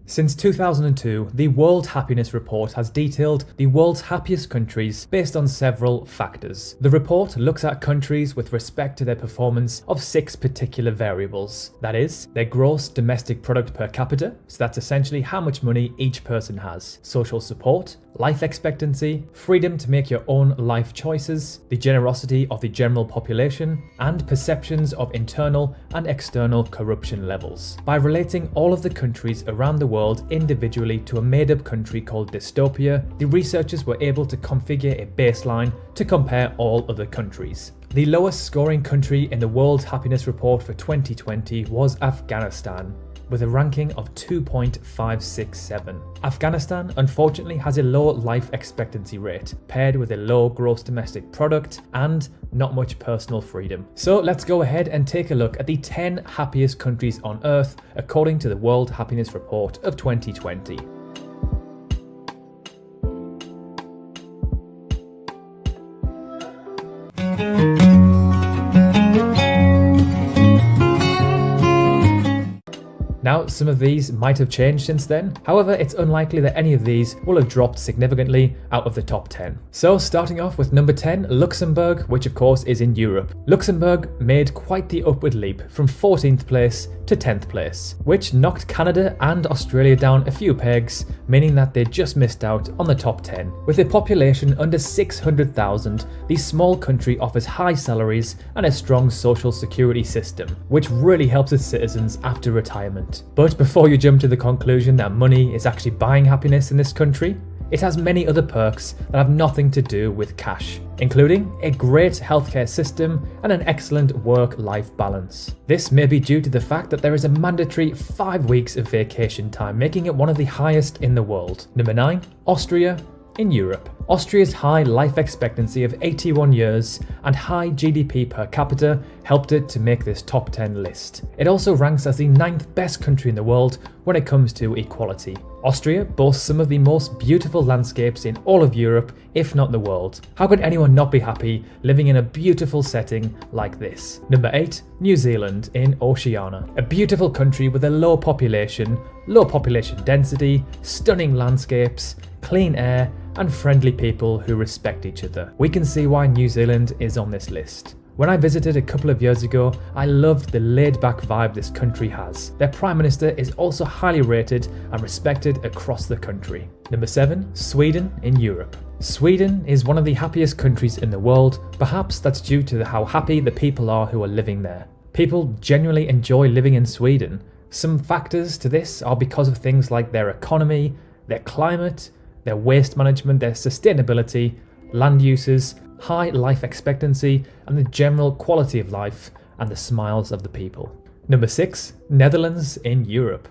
Since 2002, the World Happiness Report has detailed the world's happiest countries based on several factors. The report looks at countries with respect to their performance of 6 particular variables. That is, their gross domestic product per capita, so that's essentially how much money each person has, social support, life expectancy, freedom to make your own life choices, the generosity of the general population, and perceptions of internal and external corruption levels. By relating all of the countries around the world individually to a made-up country called dystopia, the researchers were able to configure a baseline to compare all other countries. The lowest scoring country in the World Happiness Report for 2020 was Afghanistan, with a ranking of 2.567. Afghanistan unfortunately has a low life expectancy rate, paired with a low gross domestic product and not much personal freedom. So let's go ahead and take a look at the 10 happiest countries on Earth according to the World Happiness Report of 2020. Now, some of these might have changed since then, however it's unlikely that any of these will have dropped significantly out of the top 10. So starting off with number 10, Luxembourg, which of course is in Europe. Luxembourg made quite the upward leap from 14th place to 10th place, which knocked Canada and Australia down a few pegs, meaning that they just missed out on the top 10. With a population under 600,000, the small country offers high salaries and a strong social security system, which really helps its citizens after retirement. But before you jump to the conclusion that money is actually buying happiness in this country, it has many other perks that have nothing to do with cash, including a great healthcare system and an excellent work-life balance. This may be due to the fact that there is a mandatory 5 weeks of vacation time, making it one of the highest in the world. Number 9, Austria in Europe. Austria's high life expectancy of 81 years and high GDP per capita helped it to make this top 10 list. It also ranks as the 9th best country in the world when it comes to equality. Austria boasts some of the most beautiful landscapes in all of Europe, if not the world. How could anyone not be happy living in a beautiful setting like this? Number 8, New Zealand in Oceania. A beautiful country with a low population density, stunning landscapes, clean air, and friendly people who respect each other. We can see why New Zealand is on this list. When I visited a couple of years ago, I loved the laid-back vibe this country has. Their Prime Minister is also highly rated and respected across the country. Number 7, Sweden in Europe. Sweden is one of the happiest countries in the world. Perhaps that's due to how happy the people are who are living there. People genuinely enjoy living in Sweden. Some factors to this are because of things like their economy, their climate, their waste management, their sustainability, land uses, high life expectancy, and the general quality of life and the smiles of the people. Number 6, Netherlands in Europe.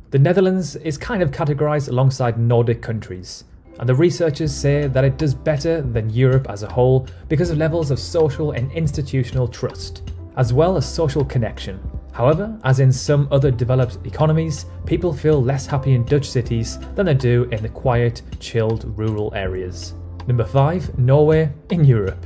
The Netherlands is kind of categorized alongside Nordic countries, and the researchers say that it does better than Europe as a whole because of levels of social and institutional trust, as well as social connection. However, as in some other developed economies, people feel less happy in Dutch cities than they do in the quiet, chilled rural areas. Number 5, Norway in Europe.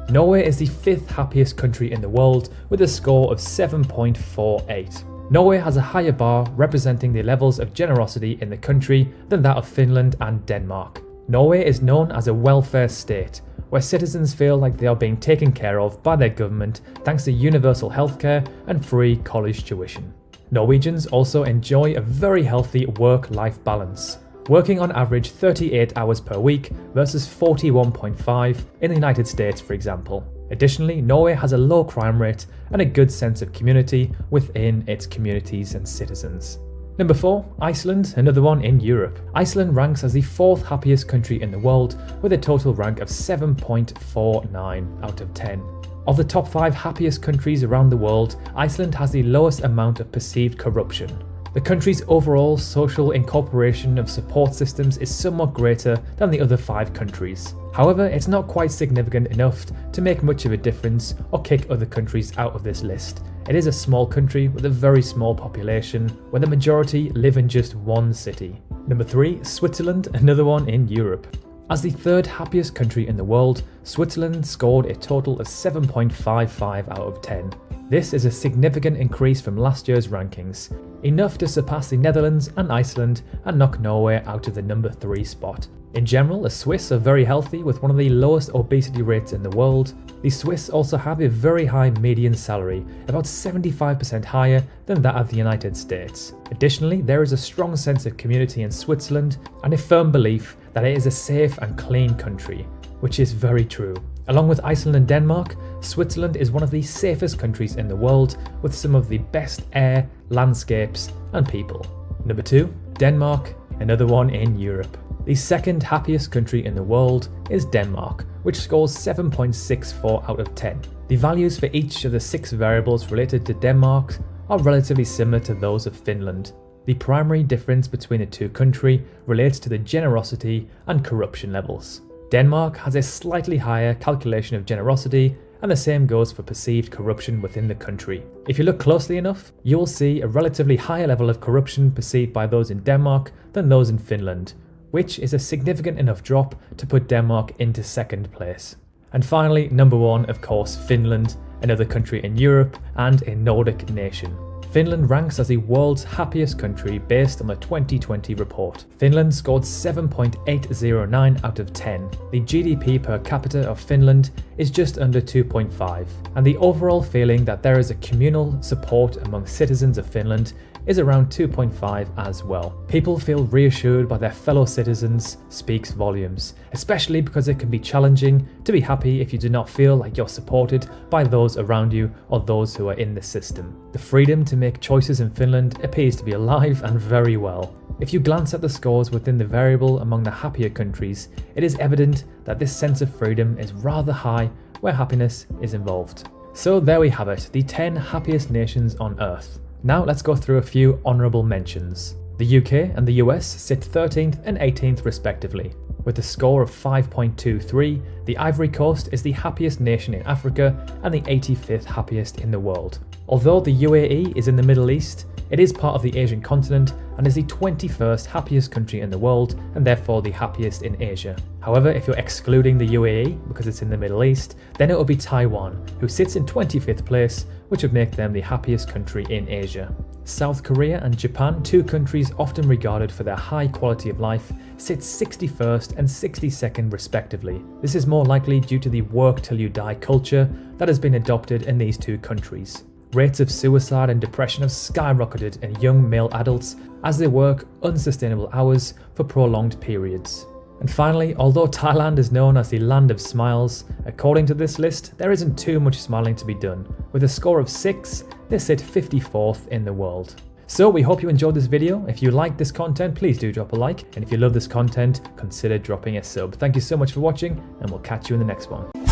Norway is the 5th happiest country in the world with a score of 7.48. Norway has a higher bar representing the levels of generosity in the country than that of Finland and Denmark. Norway is known as a welfare state, where citizens feel like they are being taken care of by their government thanks to universal healthcare and free college tuition. Norwegians also enjoy a very healthy work-life balance, working on average 38 hours per week versus 41.5 in the United States, for example. Additionally, Norway has a low crime rate and a good sense of community within its communities and citizens. Number 4, Iceland, another one in Europe. Iceland ranks as the 4th happiest country in the world with a total rank of 7.49 out of 10. Of the top 5 happiest countries around the world, Iceland has the lowest amount of perceived corruption. The country's overall social incorporation of support systems is somewhat greater than the other 5 countries. However, it's not quite significant enough to make much of a difference or kick other countries out of this list. It is a small country with a very small population, where the majority live in just one city. Number 3, Switzerland, another one in Europe. As the 3rd happiest country in the world, Switzerland scored a total of 7.55 out of 10. This is a significant increase from last year's rankings, enough to surpass the Netherlands and Iceland and knock Norway out of the number 3 spot. In general, the Swiss are very healthy with one of the lowest obesity rates in the world. The Swiss also have a very high median salary, about 75% higher than that of the United States. Additionally, there is a strong sense of community in Switzerland and a firm belief that it is a safe and clean country, which is very true. Along with Iceland and Denmark, Switzerland is one of the safest countries in the world with some of the best air, landscapes and people. Number 2, Denmark, another one in Europe. The second happiest country in the world is Denmark, which scores 7.64 out of 10. The values for each of the 6 variables related to Denmark are relatively similar to those of Finland. The primary difference between the two countries relates to the generosity and corruption levels. Denmark has a slightly higher calculation of generosity, and the same goes for perceived corruption within the country. If you look closely enough, you will see a relatively higher level of corruption perceived by those in Denmark than those in Finland, which is a significant enough drop to put Denmark into second place. And finally, number 1, of course, Finland, another country in Europe and a Nordic nation. Finland ranks as the world's happiest country based on the 2020 report. Finland scored 7.809 out of 10. The GDP per capita of Finland is just under 2.5, and the overall feeling that there is a communal support among citizens of Finland is around 2.5 as well. People feel reassured by their fellow citizens speaks volumes, especially because it can be challenging to be happy if you do not feel like you're supported by those around you or those who are in the system. The freedom to make choices in Finland appears to be alive and very well. If you glance at the scores within the variable among the happier countries, it is evident that this sense of freedom is rather high where happiness is involved. So there we have it, the 10 happiest nations on Earth. Now let's go through a few honourable mentions. The UK and the US sit 13th and 18th respectively. With a score of 5.23, the Ivory Coast is the happiest nation in Africa and the 85th happiest in the world. Although the UAE is in the Middle East, it is part of the Asian continent and is the 21st happiest country in the world and therefore the happiest in Asia. However, if you're excluding the UAE because it's in the Middle East, then it will be Taiwan, who sits in 25th place, which would make them the happiest country in Asia. South Korea and Japan, 2 countries often regarded for their high quality of life, sit 61st and 62nd respectively. This is more likely due to the work till you die culture that has been adopted in these 2 countries. Rates of suicide and depression have skyrocketed in young male adults as they work unsustainable hours for prolonged periods. And finally, although Thailand is known as the land of smiles, according to this list, there isn't too much smiling to be done. With a score of 6, they sit 54th in the world. So we hope you enjoyed this video. If you like this content, please do drop a like. And if you love this content, consider dropping a sub. Thank you so much for watching, and we'll catch you in the next one.